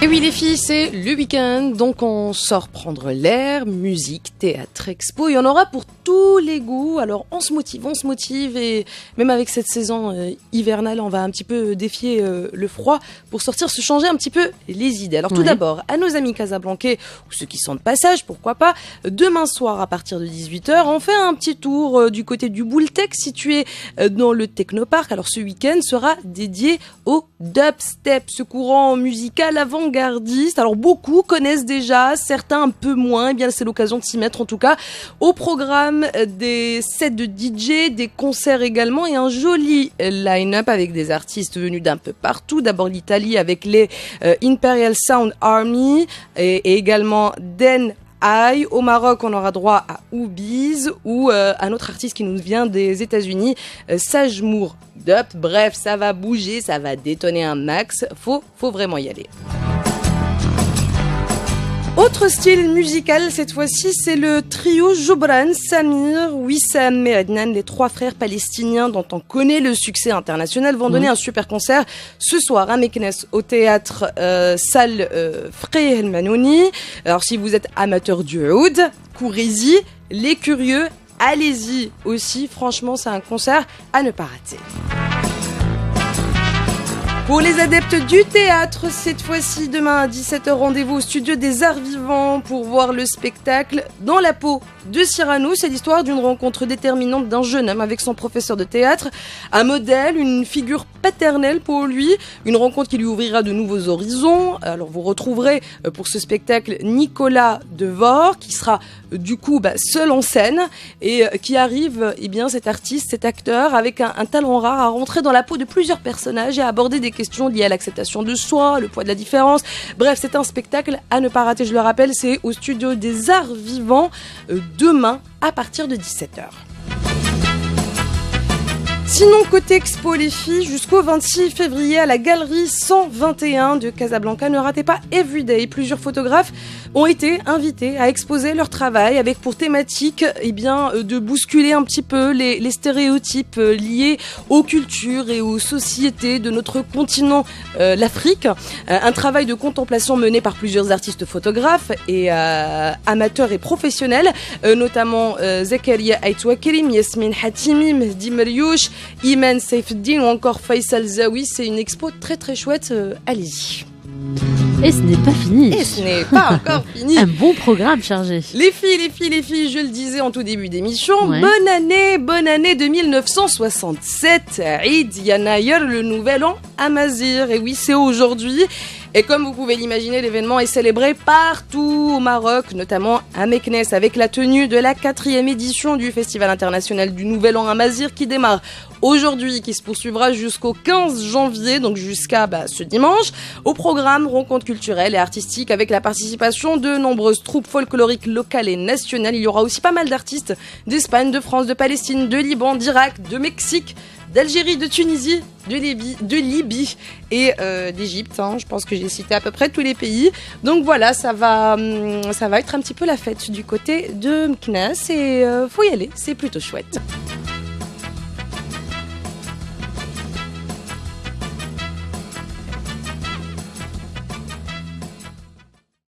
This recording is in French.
Et oui les filles, c'est le week-end, donc on sort prendre l'air, musique, théâtre, expo, il y en aura pour tous les goûts. Alors on se motive et même avec cette saison hivernale, on va un petit peu défier le froid pour sortir, se changer un petit peu les idées. Alors tout d'abord, à nos amis casablancais, ou ceux qui sont de passage, pourquoi pas, demain soir à partir de 18h, on fait un petit tour du côté du Boultec, situé dans le Technopark. Alors ce week-end sera dédié au dubstep, ce courant musical avant-gardiste. Alors beaucoup connaissent déjà, certains un peu moins. Eh bien c'est l'occasion de s'y mettre en tout cas. Au programme des sets de DJ, des concerts également et un joli line-up avec des artistes venus d'un peu partout. D'abord l'Italie avec les Imperial Sound Army et également Den. Au Maroc, on aura droit à Oubiz ou un autre artiste qui nous vient des États-Unis, Sajmour Dup. Bref, ça va bouger, ça va détonner un max. Faut vraiment y aller. Autre style musical, cette fois-ci, c'est le trio Joubran, Samir, Wissam et Adnan, les trois frères palestiniens dont on connaît le succès international, vont donner un super concert ce soir à Meknes au théâtre salle Frey El Manouni. Alors si vous êtes amateur du oud, courez-y, les curieux, allez-y aussi, franchement c'est un concert à ne pas rater. Pour les adeptes du théâtre, cette fois-ci, demain à 17h, rendez-vous au studio des Arts Vivants pour voir le spectacle Dans la peau de Cyrano. C'est l'histoire d'une rencontre déterminante d'un jeune homme avec son professeur de théâtre, un modèle, une figure paternelle pour lui, une rencontre qui lui ouvrira de nouveaux horizons. Alors vous retrouverez pour ce spectacle Nicolas Devor qui sera du coup seul en scène et qui arrive, cet artiste, cet acteur avec un talent rare à rentrer dans la peau de plusieurs personnages et à aborder des questions liées à l'acceptation de soi, le poids de la différence. Bref, c'est un spectacle à ne pas rater, je le rappelle, c'est au studio des Arts Vivants demain à partir de 17h. Sinon, côté expo, les filles, jusqu'au 26 février à la galerie 121 de Casablanca, ne ratez pas Everyday. Plusieurs photographes ont été invités à exposer leur travail avec pour thématique de bousculer un petit peu les stéréotypes liés aux cultures et aux sociétés de notre continent, l'Afrique. Un travail de contemplation mené par plusieurs artistes photographes et amateurs et professionnels, notamment Zakaria Aitouakirim, Yasmine Hatimi, Mehdi Mariouch, Iman Saifeddin ou encore Faisal Zawi. C'est une expo très très chouette, allez-y. Et ce n'est pas fini. Et ce n'est pas encore fini. Un bon programme chargé. Les filles, je le disais en tout début d'émission, bonne année 2967. Eid Yanayer, le nouvel an Amazir. Et oui, c'est aujourd'hui. Et comme vous pouvez l'imaginer, l'événement est célébré partout au Maroc, notamment à Meknes, avec la tenue de la 4e édition du Festival international du Nouvel An Amazir qui démarre aujourd'hui, qui se poursuivra jusqu'au 15 janvier, donc jusqu'à ce dimanche. Au programme, rencontres culturelles et artistiques avec la participation de nombreuses troupes folkloriques locales et nationales. Il y aura aussi pas mal d'artistes d'Espagne, de France, de Palestine, de Liban, d'Irak, de Mexique, d'Algérie, de Tunisie, de Libye et d'Égypte. Je pense que j'ai cité à peu près tous les pays. Donc voilà, ça va être un petit peu la fête du côté de Meknes et faut y aller, c'est plutôt chouette.